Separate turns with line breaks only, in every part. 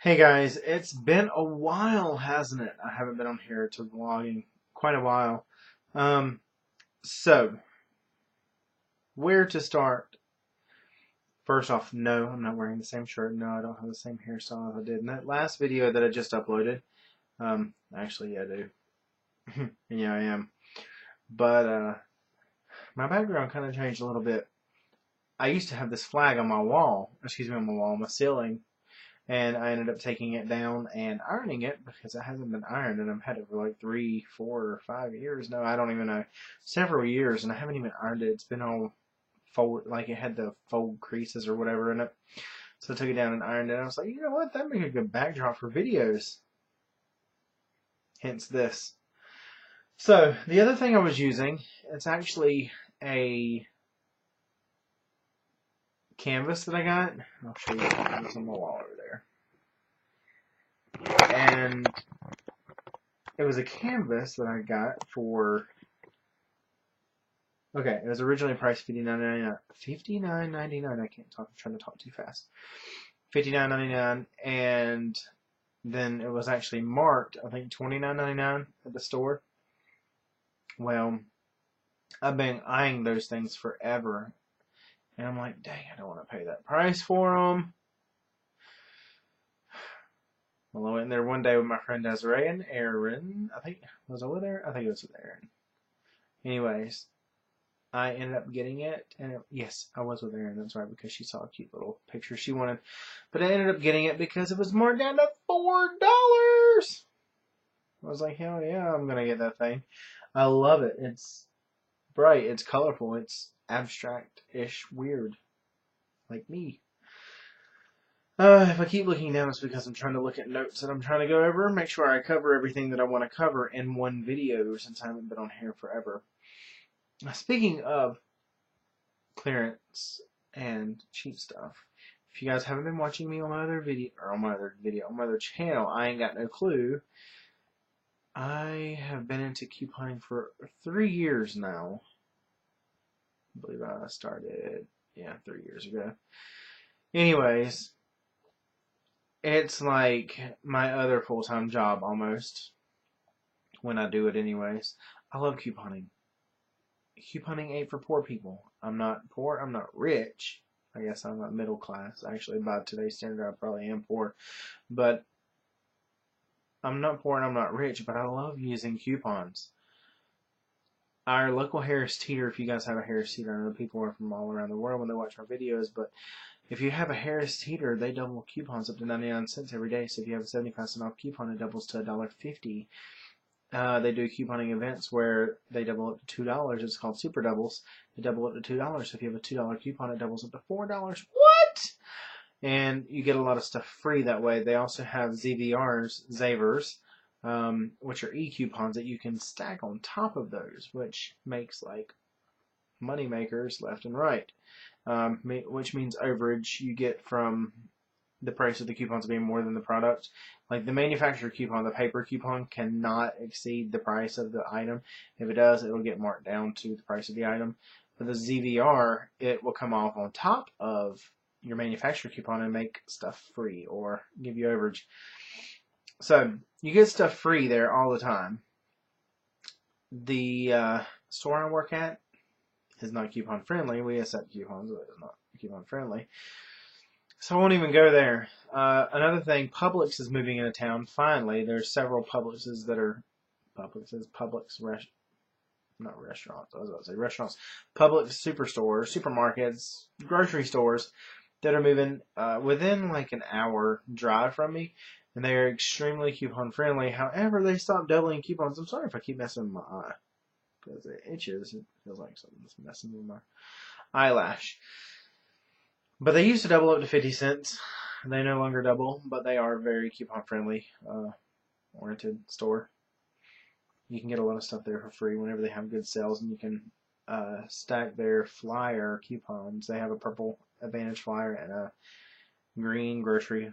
Hey guys, it's been a while, hasn't it? I haven't been on here to vlogging quite a while. Um, so where to start? First off, no, I'm not wearing the same shirt. No, I don't have the same hairstyle as I did in that last video that I just uploaded. Actually, yeah, I do. Yeah, I am. But my background kind of changed a little bit. I used to have this flag on my wall, on my ceiling, and I ended up taking it down and ironing it because it hasn't been ironed, and I've had it for like 3, 4, or 5 years. No, I don't even know, several years, and I haven't even ironed it. It's been all fold, like it had the fold creases or whatever in it. So I took it down and ironed it. And I was like, you know what? That'd make a good backdrop for videos. Hence this. So the other thing I was using, it's actually a canvas that I got. I'll show you. It's on my wall over there. And it was a canvas that I got for, okay, it was originally priced $59.99. $59.99. I can't talk. I'm trying to talk too fast. $59.99, and then it was actually marked, I think, $29.99 at the store. Well, I've been eyeing those things forever, and I'm like, dang, I don't want to pay that price for them. Well, I went in there one day with my friend Desiree and Aaron. I think, was I with her? I think it was with Aaron. Anyways, I ended up getting it, and yes, I was with Erin, that's right, because she saw a cute little picture she wanted. But I ended up getting it because it was marked down to $4. I was like, hell yeah, I'm gonna get that thing. I love it. It's bright, it's colorful, it's abstract-ish weird, like me. If I keep looking down, it's because I'm trying to look at notes that I'm trying to go over, make sure I cover everything that I want to cover in one video since I haven't been on here forever. Speaking of clearance and cheap stuff, if you guys haven't been watching me on my other video, or on my other channel, I ain't got no clue. I have been into couponing for 3 years now. I believe I started, 3 years ago. Anyways, it's like my other full-time job almost, when I do it anyways. I love couponing. Couponing ain't for poor people. I'm not poor, I'm not rich. I guess I'm not middle class. Actually, by today's standard, I probably am poor. But I'm not poor and I'm not rich, but I love using coupons. Our local Harris Teeter, if you guys have a Harris Teeter, I know people are from all around the world when they watch our videos, but if you have a Harris Teeter, they double coupons up to 99 cents every day. So if you have a 75% off coupon, it doubles to $1.50. They do couponing events where they double up to $2. It's called Super Doubles. They double up to $2. So if you have a $2 coupon, it doubles up to $4. What? And you get a lot of stuff free that way. They also have Zavers, which are e-coupons that you can stack on top of those, which makes like money makers left and right. Which means overage you get from the price of the coupons being more than the product. Like the manufacturer coupon, the paper coupon cannot exceed the price of the item. If it does, it'll get marked down to the price of the item. For the ZVR, it will come off on top of your manufacturer coupon and make stuff free or give you overage. So you get stuff free there all the time. The store I work at is not coupon friendly. We accept coupons, but it's not coupon friendly. So I won't even go there. Another thing, Publix is moving into town. Finally, there's several Publixes that are not restaurants. I was about to say restaurants. Publix superstores, supermarkets, grocery stores that are moving within like an hour drive from me, and they are extremely coupon friendly. However, they stopped doubling coupons. I'm sorry if I keep messing with my eye because it itches. It feels like something's messing with my eyelash. But they used to double up to 50 cents. They no longer double, but they are very coupon friendly oriented store. You can get a lot of stuff there for free whenever they have good sales, and you can stack their flyer coupons. They have a purple Advantage flyer and a green grocery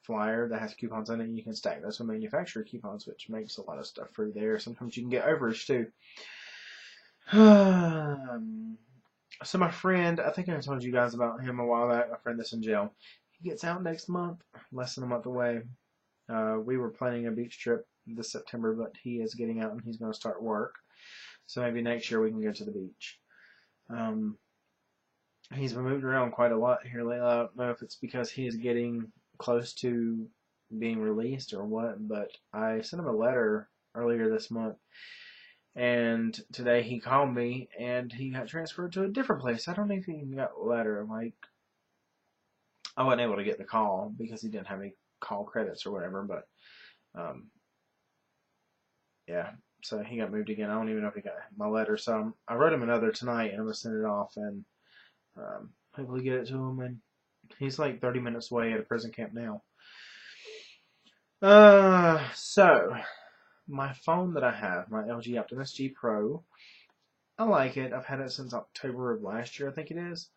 flyer that has coupons on it, and you can stack those with manufacturer coupons, which makes a lot of stuff free there. Sometimes you can get overage too. So my friend, I think I told you guys about him a while back, my friend that's in jail. he gets out next month, less than a month away. We were planning a beach trip this September, but he is getting out and he's going to start work. So maybe next year we can go to the beach. He's been moved around quite a lot here lately. I don't know if it's because he is getting close to being released or what, but I sent him a letter earlier this month, and today he called me and he got transferred to a different place. I don't know if he even got a letter. Like, I wasn't able to get the call because he didn't have any call credits or whatever, but yeah, so he got moved again. I don't even know if he got my letter, so I wrote him another tonight and I'm gonna send it off and hopefully get it to him. And he's like 30 minutes away at a prison camp now. So my phone that I have, my LG Optimus G Pro, I like it. I've had it since October of last year, I think it is.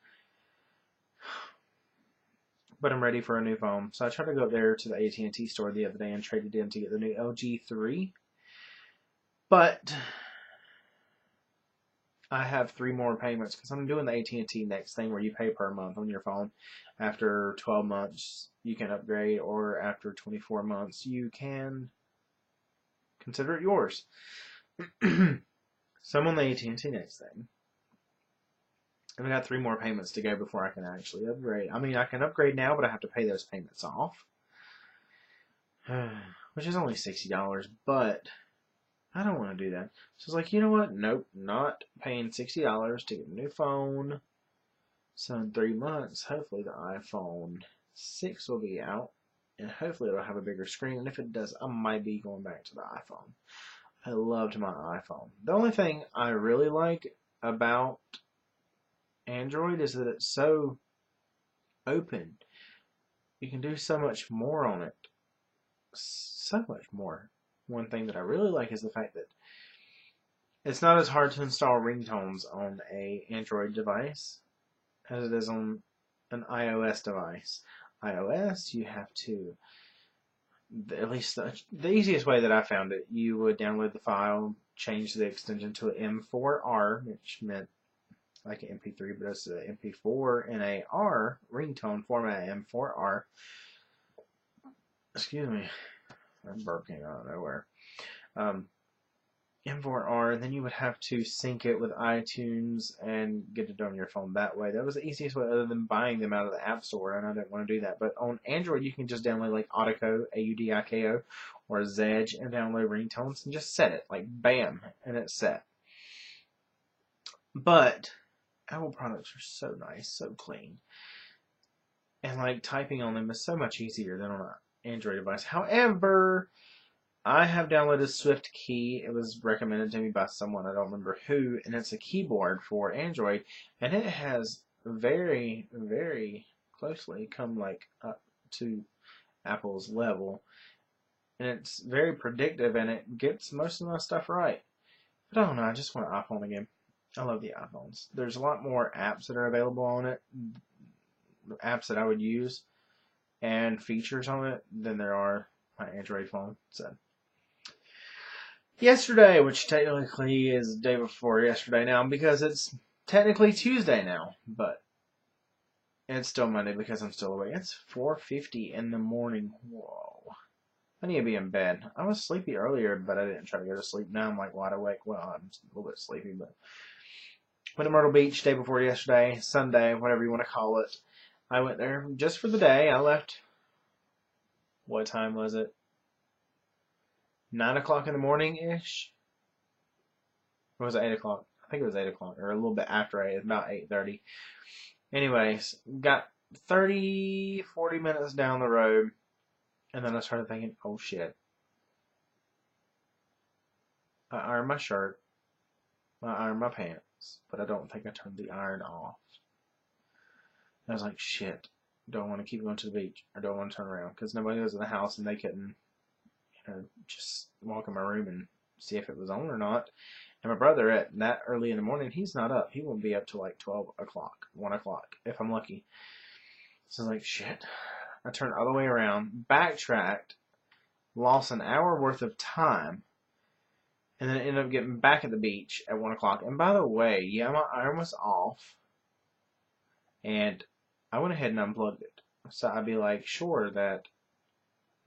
But I'm ready for a new phone. So I tried to go up there to the AT&T store the other day and traded in to get the new LG 3. But I have 3 more payments because I'm doing the AT&T Next thing where you pay per month on your phone. After 12 months, you can upgrade, or after 24 months, you can consider it yours. So I'm on the AT&T Next thing. And I got 3 more payments to go before I can actually upgrade. I mean, I can upgrade now, but I have to pay those payments off. Which is only $60, but I don't want to do that. So it's like, you know what? Nope, not paying $60 to get a new phone. So in 3 months, hopefully the iPhone 6 will be out. And hopefully it'll have a bigger screen. And if it does, I might be going back to the iPhone. I loved my iPhone. The only thing I really like about Android is that it's so open. You can do so much more on it. So much more. One thing that I really like is the fact that it's not as hard to install ringtones on a Android device as it is on an iOS device. iOS, you have to, at least the easiest way that I found it, you would download the file, change the extension to an M4R, which meant like an MP3, but it's an MP4 in a R ringtone format, M4R. Excuse me, I'm burping out of nowhere. M4R, and then you would have to sync it with iTunes and get it on your phone that way. That was the easiest way other than buying them out of the App Store, and I didn't want to do that. But on Android, you can just download like Audiko, Audiko, or Zedge, and download ringtones and just set it. Like, bam, and it's set. But Apple products are so nice, so clean. And like typing on them is so much easier than on an Android device. However, I have downloaded SwiftKey. It was recommended to me by someone, I don't remember who, and it's a keyboard for Android, and it has very, very closely come like up to Apple's level, and it's very predictive, and it gets most of my stuff right. But I don't know, I just want an iPhone again. I love the iPhones. There's a lot more apps that are available on it, apps that I would use, and features on it than there are my Android phone. So yesterday, which technically is the day before yesterday now, because it's technically Tuesday now, but it's still Monday because I'm still awake. It's 4:50 in the morning. Whoa. I need to be in bed. I was sleepy earlier, but I didn't try to go to sleep. Now I'm like wide awake. Well, I'm a little bit sleepy, but went to Myrtle Beach day before yesterday, Sunday, whatever you want to call it. I went there just for the day. I left, what time was it? 9 o'clock in the morning-ish? Or was it 8 o'clock? I think it was 8 o'clock, or a little bit after 8, about 8:30. Anyways, got 30, 40 minutes down the road, and then I started thinking, oh shit. I ironed my shirt, I ironed my pants, but I don't think I turned the iron off. I was like, shit, don't want to keep going to the beach, or don't want to turn around, because nobody was in the house, and they couldn't, just walk in my room and see if it was on or not. And my brother, at that early in the morning, he's not up. He won't be up till like 12 o'clock, 1 o'clock, if I'm lucky. So I was like, shit. I turned all the way around, backtracked, lost an hour worth of time, and then ended up getting back at the beach at 1 o'clock. And by the way, yeah, my iron was off, and I went ahead and unplugged it. So I'd be like sure that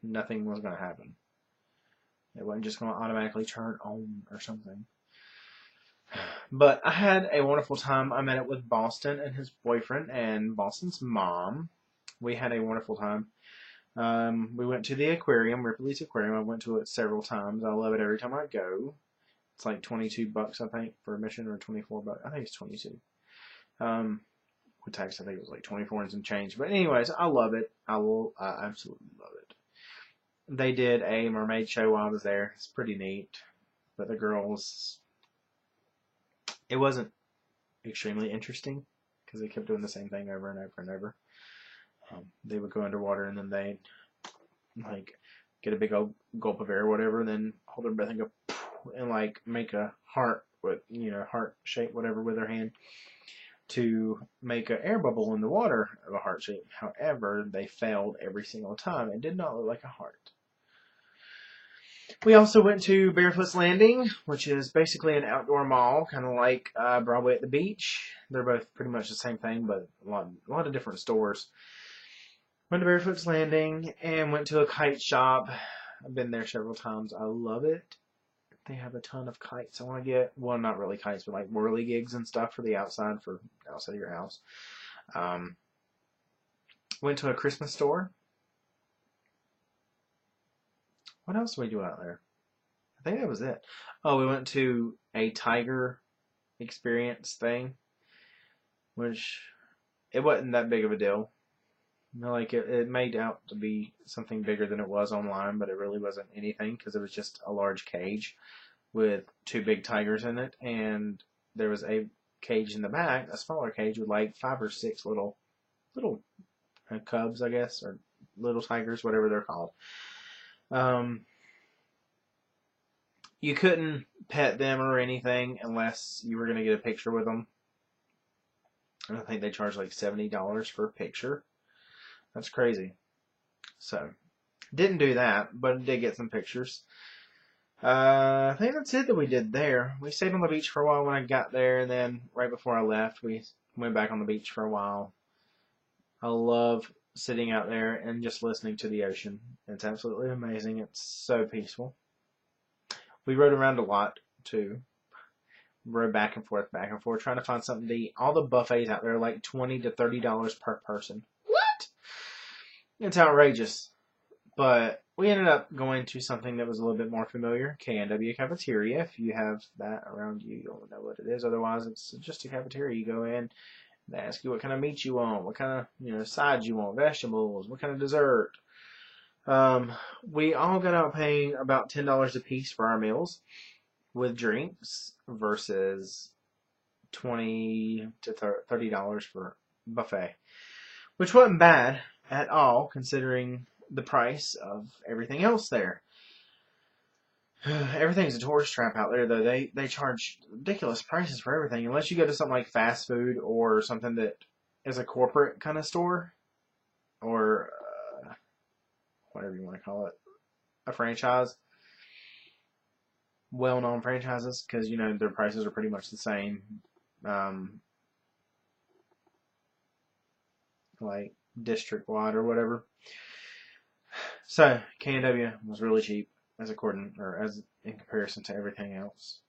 nothing was going to happen. It wasn't just going to automatically turn on or something. But I had a wonderful time. I met up with Boston and his boyfriend and Boston's mom. We had a wonderful time. We went to the aquarium, Ripley's Aquarium. I went to it several times. I love it every time I go. It's like $22, I think, for admission, or $24. I think it's 22. With tax, I think it was like 24 and some change. But anyways, I love it. I absolutely love it. They did a mermaid show while I was there. It's pretty neat. But the girls, it wasn't extremely interesting because they kept doing the same thing over and over and over. They would go underwater and then they'd like get a big old gulp of air or whatever, and then hold their breath and go and like make a heart with heart shape whatever with their hand to make an air bubble in the water of a heart shape. However, they failed every single time. It did not look like a heart. We also went to Barefoot's Landing, which is basically an outdoor mall, kind of like Broadway at the Beach. They're both pretty much the same thing, but a lot of different stores. Went to Barefoot's Landing and went to a kite shop. I've been there several times. I love it. They have a ton of kites. I want to get, well, not really kites, but like whirly gigs and stuff for the outside of your house. Went to a Christmas store. What else did we do out there? I think that was it. Oh, we went to a tiger experience thing, which it wasn't that big of a deal. Like it made out to be something bigger than it was online, but it really wasn't anything because it was just a large cage with 2 big tigers in it, and there was a cage in the back, a smaller cage with like 5 or 6 little cubs, I guess, or little tigers, whatever they're called. You couldn't pet them or anything unless you were going to get a picture with them. And I think they charge like $70 for a picture. That's crazy. So, didn't do that, but did get some pictures. I think that's it that we did there. We stayed on the beach for a while when I got there, and then right before I left, we went back on the beach for a while. I love sitting out there and just listening to the ocean. It's absolutely amazing. It's so peaceful. We rode around a lot, too. Rode back and forth, trying to find something to eat. All the buffets out there are like $20 to $30 per person. What? It's outrageous. But we ended up going to something that was a little bit more familiar, K&W Cafeteria. If you have that around you, you'll know what it is. Otherwise, it's just a cafeteria. You go in, they ask you what kind of meat you want, what kind of sides you want, vegetables, what kind of dessert. We all got out paying about $10 a piece for our meals with drinks versus $20 to $30 for buffet, which wasn't bad at all considering the price of everything else there. Everything's a tourist trap out there, though. They charge ridiculous prices for everything, unless you go to something like fast food or something that is a corporate kind of store, or whatever you want to call it, a franchise, well-known franchises, because their prices are pretty much the same, like district-wide or whatever. So K&W was really cheap as in comparison to everything else.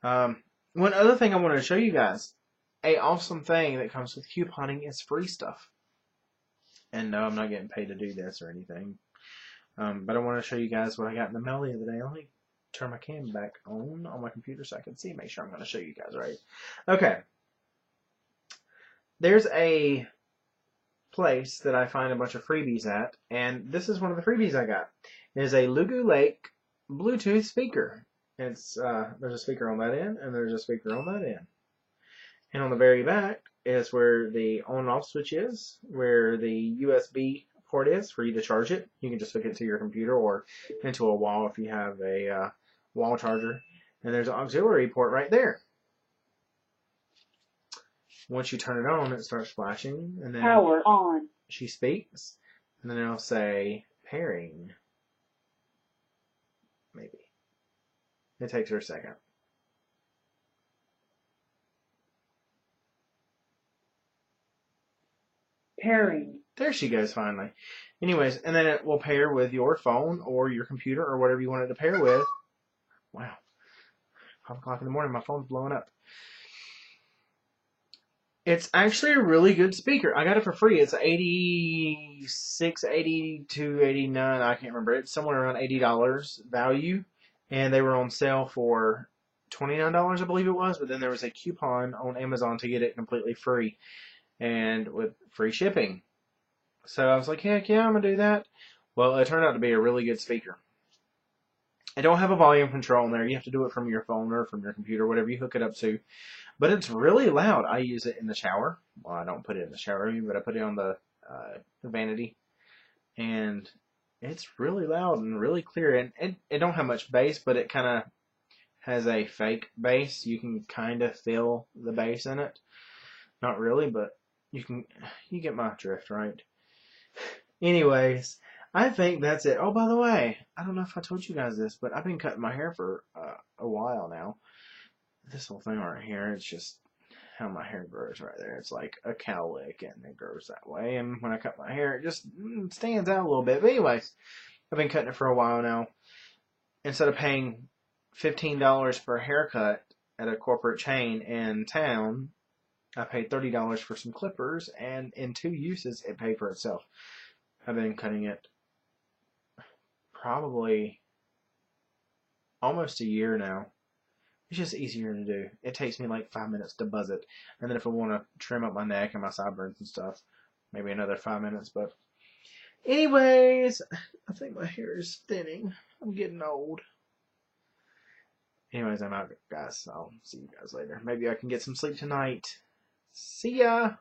One other thing I wanted to show you guys, a awesome thing that comes with couponing is free stuff. And no, I'm not getting paid to do this or anything. But I want to show you guys what I got in the mail the other day. Let me turn my cam back on my computer so I can see. Make sure I'm going to show you guys right. Okay. There's a place that I find a bunch of freebies at, and this is one of the freebies I got. It is a Lugu Lake Bluetooth speaker. It's there's a speaker on that end, and there's a speaker on that end. And on the very back is where the on and off switch is, where the USB port is for you to charge it. You can just hook it to your computer or into a wall if you have a wall charger. And there's an auxiliary port right there. Once you turn it on, it starts flashing, and then
power on.
She speaks, and then it'll say pairing. Maybe. It takes her a second.
Pairing.
There she goes, finally. Anyways, and then it will pair with your phone or your computer or whatever you want it to pair with. Wow. 5 o'clock in the morning, my phone's blowing up. It's actually a really good speaker. I got it for free. It's 86, 82, 89. I can't remember. It's somewhere around $80 value. And they were on sale for $29, I believe it was. But then there was a coupon on Amazon to get it completely free and with free shipping. So I was like, heck yeah, I'm going to do that. Well, it turned out to be a really good speaker. I don't have a volume control in there. You have to do it from your phone or from your computer, whatever you hook it up to. But it's really loud. I use it in the shower. Well, I don't put it in the shower, but I put it on the vanity. And it's really loud and really clear. And it don't have much bass, but it kind of has a fake bass. You can kind of feel the bass in it. Not really, but you get my drift, right? Anyways, I think that's it. Oh, by the way, I don't know if I told you guys this, but I've been cutting my hair for a while now. This whole thing right here, it's just how my hair grows right there. It's like a cowlick, and it grows that way. And when I cut my hair, it just stands out a little bit. But anyways, I've been cutting it for a while now. Instead of paying $15 for a haircut at a corporate chain in town, I paid $30 for some clippers, and in 2 uses, it paid for itself. I've been cutting it probably almost a year now. It's just easier to do. It takes me like 5 minutes to buzz it. And then if I want to trim up my neck and my sideburns and stuff, maybe another 5 minutes. But anyways, I think my hair is thinning. I'm getting old. Anyways, I'm out, guys. I'll see you guys later. Maybe I can get some sleep tonight. See ya!